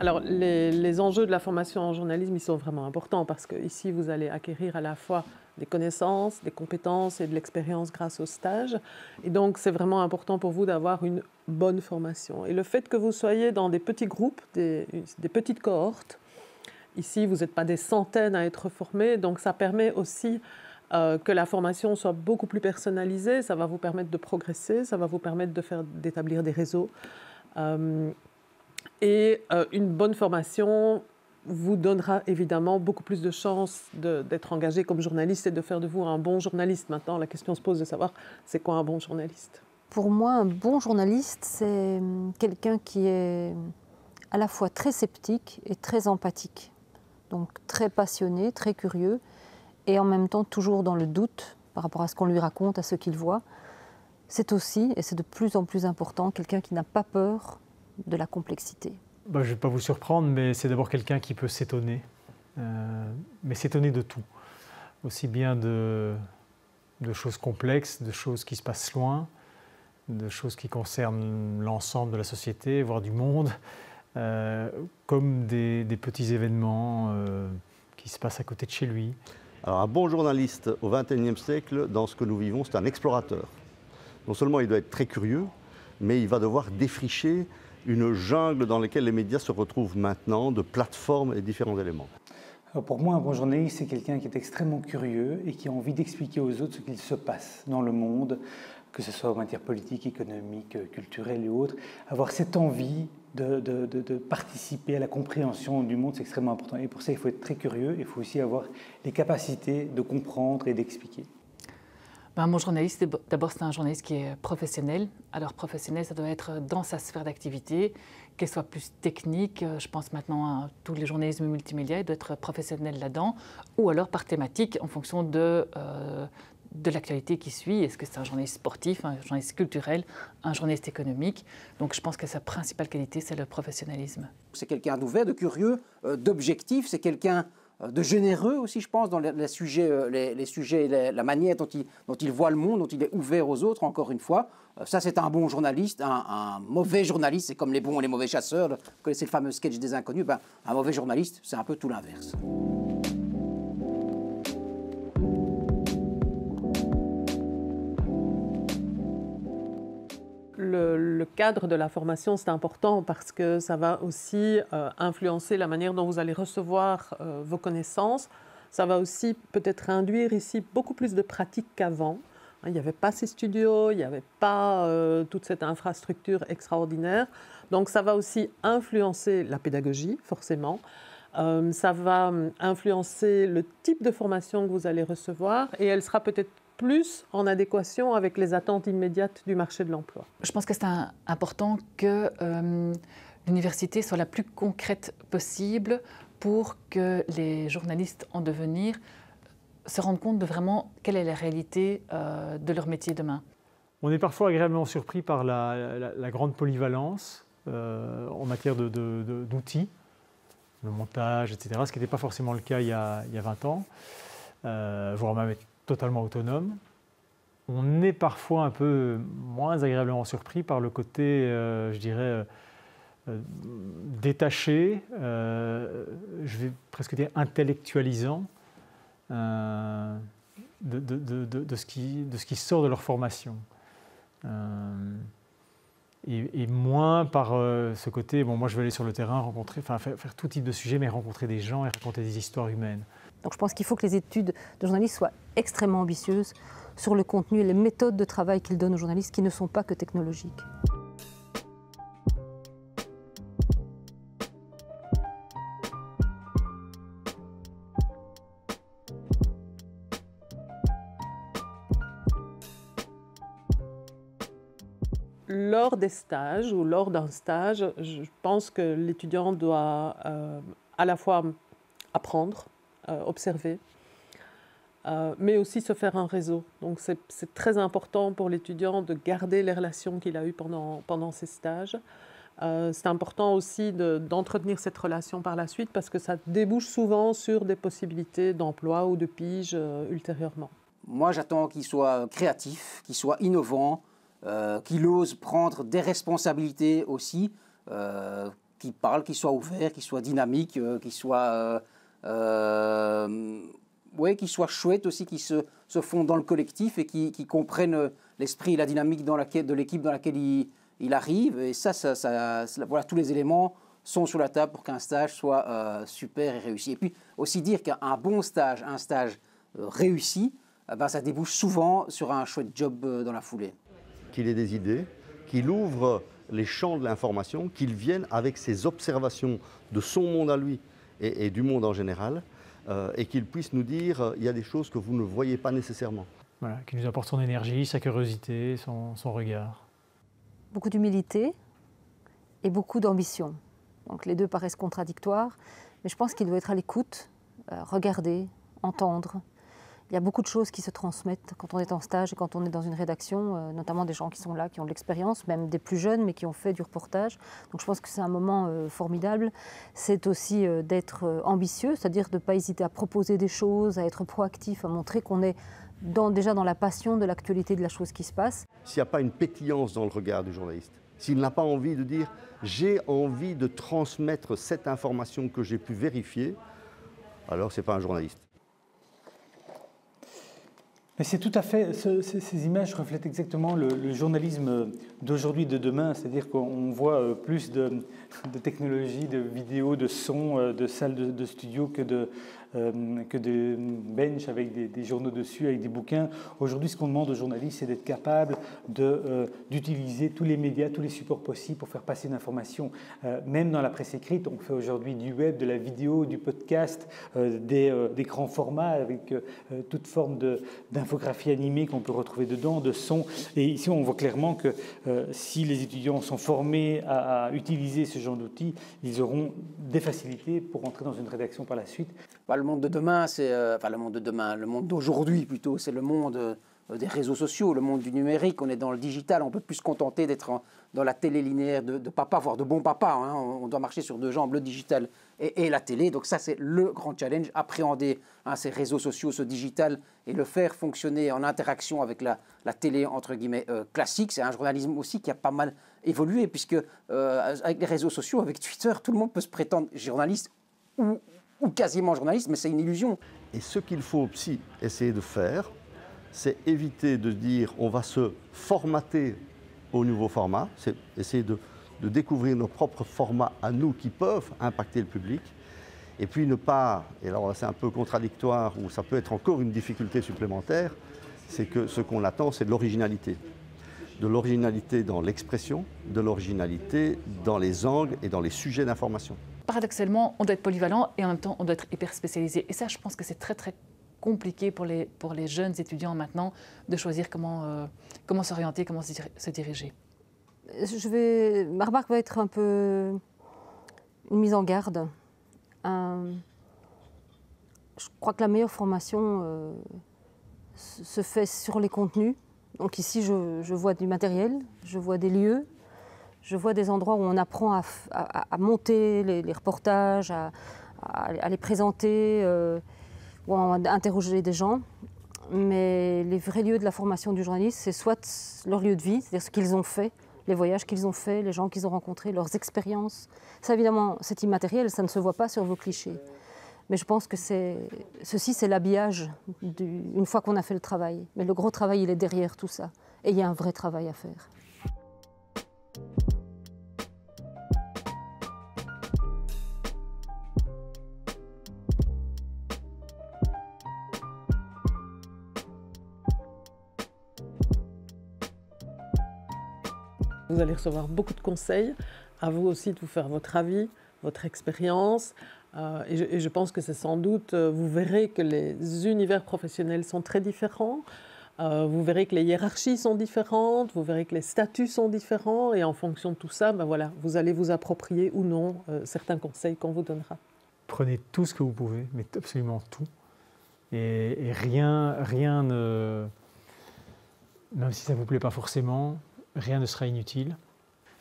Alors, les enjeux de la formation en journalisme, ils sont vraiment importants parce qu'ici, vous allez acquérir à la fois des connaissances, des compétences et de l'expérience grâce au stage. Et donc, c'est vraiment important pour vous d'avoir une bonne formation. Et le fait que vous soyez dans des petits groupes, des petites cohortes, ici, vous n'êtes pas des centaines à être formés, donc ça permet aussi que la formation soit beaucoup plus personnalisée. Ça va vous permettre de progresser, ça va vous permettre d'établir des réseaux. Une bonne formation vous donnera évidemment beaucoup plus de chances d'être engagé comme journaliste et de faire de vous un bon journaliste. Maintenant, la question se pose de savoir c'est quoi un bon journaliste. Pour moi, un bon journaliste, c'est quelqu'un qui est à la fois très sceptique et très empathique. Donc très passionné, très curieux et en même temps toujours dans le doute par rapport à ce qu'on lui raconte, à ce qu'il voit. C'est aussi, et c'est de plus en plus important, quelqu'un qui n'a pas peur de la complexité. Je ne vais pas vous surprendre, mais c'est d'abord quelqu'un qui peut s'étonner, mais s'étonner de tout. Aussi bien de choses complexes, de choses qui se passent loin, de choses qui concernent l'ensemble de la société, voire du monde, comme des petits événements qui se passent à côté de chez lui. Alors un bon journaliste au XXIe siècle, dans ce que nous vivons, c'est un explorateur. Non seulement il doit être très curieux, mais il va devoir défricher une jungle dans laquelle les médias se retrouvent maintenant, de plateformes et différents éléments. Alors pour moi, un bon journaliste, c'est quelqu'un qui est extrêmement curieux et qui a envie d'expliquer aux autres ce qu'il se passe dans le monde, que ce soit en matière politique, économique, culturelle et autres. Avoir cette envie de participer à la compréhension du monde, c'est extrêmement important. Et pour ça, il faut être très curieux, il faut aussi avoir les capacités de comprendre et d'expliquer. Un bon journaliste, d'abord, c'est un journaliste qui est professionnel. Alors, professionnel, ça doit être dans sa sphère d'activité, qu'elle soit plus technique. Je pense maintenant à tous les journalismes multimédia, il doit être professionnel là-dedans. Ou alors par thématique, en fonction de l'actualité qui suit. Est-ce que c'est un journaliste sportif, un journaliste culturel, un journaliste économique? Donc, je pense que sa principale qualité, c'est le professionnalisme. C'est quelqu'un d'ouvert, de curieux, d'objectif. C'est quelqu'un de généreux aussi, je pense, dans les sujets, la manière dont il voit le monde, dont il est ouvert aux autres, encore une fois. Ça, c'est un bon journaliste. Un mauvais journaliste, c'est comme les bons et les mauvais chasseurs. Vous connaissez le fameux sketch des inconnus. Un mauvais journaliste, c'est un peu tout l'inverse. Le cadre de la formation, c'est important parce que ça va aussi influencer la manière dont vous allez recevoir vos connaissances. Ça va aussi peut-être induire ici beaucoup plus de pratique qu'avant. Il n'y avait pas ces studios, il n'y avait pas toute cette infrastructure extraordinaire. Donc ça va aussi influencer la pédagogie, forcément. Ça va influencer le type de formation que vous allez recevoir et elle sera peut-être plus en adéquation avec les attentes immédiates du marché de l'emploi. Je pense que c'est important que l'université soit la plus concrète possible pour que les journalistes en devenir se rendent compte de vraiment quelle est la réalité de leur métier demain. On est parfois agréablement surpris par la grande polyvalence en matière d'outils, le montage, etc., ce qui n'était pas forcément le cas il y a 20 ans, voire même être totalement autonome. On est parfois un peu moins agréablement surpris par le côté, je dirais, détaché, je vais presque dire intellectualisant de ce qui sort de leur formation. Et moins par ce côté, moi je vais aller sur le terrain, faire tout type de sujet, mais rencontrer des gens et raconter des histoires humaines. Donc je pense qu'il faut que les études de journalistes soient extrêmement ambitieuses sur le contenu et les méthodes de travail qu'ils donnent aux journalistes qui ne sont pas que technologiques. Lors des stages ou lors d'un stage, je pense que l'étudiant doit à la fois apprendre, observer, mais aussi se faire un réseau. Donc c'est très important pour l'étudiant de garder les relations qu'il a eues pendant ses stages. C'est important aussi d'entretenir cette relation par la suite parce que ça débouche souvent sur des possibilités d'emploi ou de pige ultérieurement. Moi, j'attends qu'il soit créatif, qu'il soit innovant, qu'il ose prendre des responsabilités aussi, qui parle, qui soit ouvert, qui soit dynamique, qui soit chouette aussi, qui se fondent dans le collectif et qui comprennent l'esprit et la dynamique de l'équipe dans laquelle il arrive. Et voilà, tous les éléments sont sur la table pour qu'un stage soit super et réussi. Et puis aussi dire qu'un bon stage, un stage réussi, ça débouche souvent sur un chouette job dans la foulée. Qu'il ait des idées, qu'il ouvre les champs de l'information, qu'il vienne avec ses observations de son monde à lui et du monde en général, et qu'il puisse nous dire il y a des choses que vous ne voyez pas nécessairement. Voilà, qu'il nous apporte son énergie, sa curiosité, son regard. Beaucoup d'humilité et beaucoup d'ambition. Donc les deux paraissent contradictoires, mais je pense qu'il doit être à l'écoute, regarder, entendre. Il y a beaucoup de choses qui se transmettent quand on est en stage et quand on est dans une rédaction, notamment des gens qui sont là, qui ont de l'expérience, même des plus jeunes, mais qui ont fait du reportage. Donc je pense que c'est un moment formidable. C'est aussi d'être ambitieux, c'est-à-dire de ne pas hésiter à proposer des choses, à être proactif, à montrer qu'on est déjà dans la passion de l'actualité de la chose qui se passe. S'il n'y a pas une pétillance dans le regard du journaliste, s'il n'a pas envie de dire « j'ai envie de transmettre cette information que j'ai pu vérifier », alors ce n'est pas un journaliste. Mais c'est tout à fait, ces images reflètent exactement le journalisme d'aujourd'hui, de demain, c'est-à-dire qu'on voit plus de technologies, de vidéos, de sons, de salles de studio que de bench avec des journaux dessus, avec des bouquins. Aujourd'hui, ce qu'on demande aux journalistes, c'est d'être capable d'utiliser tous les médias, tous les supports possibles pour faire passer une information. Même dans la presse écrite, on fait aujourd'hui du web, de la vidéo, du podcast, des grands formats avec toute forme d'infographie animée qu'on peut retrouver dedans, de sons. Et ici, on voit clairement que si les étudiants sont formés à utiliser ce genre d'outils, ils auront des facilités pour entrer dans une rédaction par la suite. Le monde de demain, le monde d'aujourd'hui plutôt, c'est le monde des réseaux sociaux, le monde du numérique. On est dans le digital, on ne peut plus se contenter d'être dans la télé linéaire de papa, voire de bon papa. Hein. On doit marcher sur deux jambes, le digital et la télé. Donc ça, c'est le grand challenge, appréhender ces réseaux sociaux, ce digital, et le faire fonctionner en interaction avec la télé, entre guillemets, classique. C'est un journalisme aussi qui a pas mal évolué, puisque avec les réseaux sociaux, avec Twitter, tout le monde peut se prétendre journaliste ou quasiment journaliste, mais c'est une illusion. Et ce qu'il faut aussi essayer de faire, c'est éviter de dire on va se formater au nouveau format, c'est essayer de découvrir nos propres formats à nous qui peuvent impacter le public, et puis ne pas, et là c'est un peu contradictoire, ou ça peut être encore une difficulté supplémentaire, c'est que ce qu'on attend, c'est de l'originalité. De l'originalité dans l'expression, de l'originalité dans les angles et dans les sujets d'information. Paradoxalement, on doit être polyvalent et en même temps, on doit être hyper spécialisé. Et ça, je pense que c'est très, très compliqué pour les jeunes étudiants maintenant de choisir comment s'orienter, comment se diriger. Ma remarque va être un peu une mise en garde. Je crois que la meilleure formation se fait sur les contenus. Donc ici, je vois du matériel, je vois des lieux, je vois des endroits où on apprend à monter les reportages, à les présenter, ou à interroger des gens. Mais les vrais lieux de la formation du journaliste, c'est soit leur lieu de vie, c'est-à-dire ce qu'ils ont fait, les voyages qu'ils ont faits, les gens qu'ils ont rencontrés, leurs expériences. Ça, évidemment, c'est immatériel, ça ne se voit pas sur vos clichés. Mais je pense que ceci, c'est l'habillage une fois qu'on a fait le travail. Mais le gros travail, il est derrière tout ça. Et il y a un vrai travail à faire. Vous allez recevoir beaucoup de conseils, à vous aussi de vous faire votre avis, votre expérience. Et je pense que c'est sans doute, vous verrez que les univers professionnels sont très différents, vous verrez que les hiérarchies sont différentes, vous verrez que les statuts sont différents, et en fonction de tout ça, voilà, vous allez vous approprier ou non certains conseils qu'on vous donnera. Prenez tout ce que vous pouvez, mais absolument tout, et rien ne... Même si ça ne vous plaît pas forcément, rien ne sera inutile.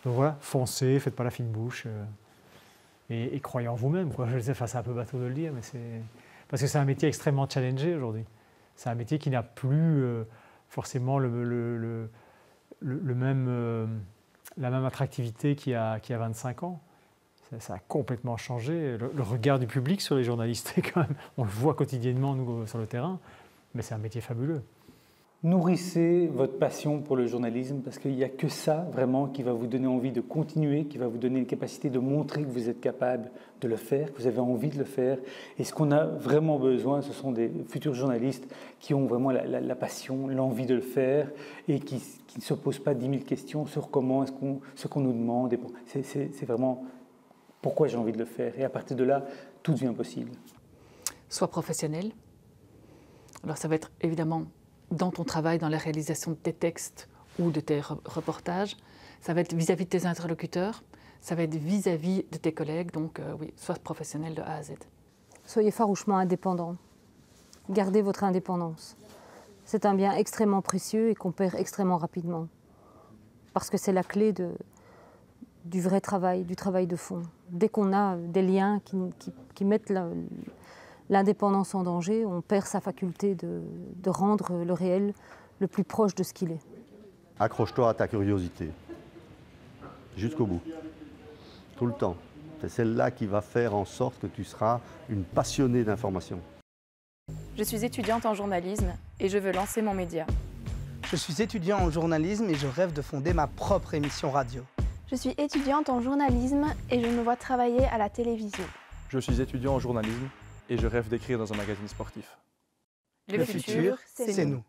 Donc voilà, foncez, faites pas la fine bouche. Et croyez en vous-même. Je sais, c'est un peu bateau de le dire, mais parce que c'est un métier extrêmement challengé aujourd'hui. C'est un métier qui n'a plus forcément la même attractivité qu'il y a 25 ans. Ça a complètement changé. Le regard du public sur les journalistes, quand même, on le voit quotidiennement, nous, sur le terrain, mais c'est un métier fabuleux. Nourrissez votre passion pour le journalisme parce qu'il n'y a que ça vraiment qui va vous donner envie de continuer, qui va vous donner une capacité de montrer que vous êtes capable de le faire, que vous avez envie de le faire. Et ce qu'on a vraiment besoin, ce sont des futurs journalistes qui ont vraiment la passion, l'envie de le faire et qui ne se posent pas 10 000 questions sur comment est-ce ce qu'on nous demande. C'est vraiment pourquoi j'ai envie de le faire. Et à partir de là, tout devient possible. Sois professionnel. Alors ça va être évidemment dans ton travail, dans la réalisation de tes textes ou de tes reportages. Ça va être vis-à-vis de tes interlocuteurs, ça va être vis-à-vis de tes collègues. Donc oui, sois professionnel de A à Z. Soyez farouchement indépendant. Gardez votre indépendance. C'est un bien extrêmement précieux et qu'on perd extrêmement rapidement. Parce que c'est la clé du vrai travail, du travail de fond. Dès qu'on a des liens qui mettent l'indépendance en danger, on perd sa faculté de rendre le réel le plus proche de ce qu'il est. Accroche-toi à ta curiosité, jusqu'au bout, tout le temps. C'est celle-là qui va faire en sorte que tu seras une passionnée d'information. Je suis étudiante en journalisme et je veux lancer mon média. Je suis étudiant en journalisme et je rêve de fonder ma propre émission radio. Je suis étudiante en journalisme et je me vois travailler à la télévision. Je suis étudiant en journalisme et je rêve d'écrire dans un magazine sportif. Le futur, c'est nous.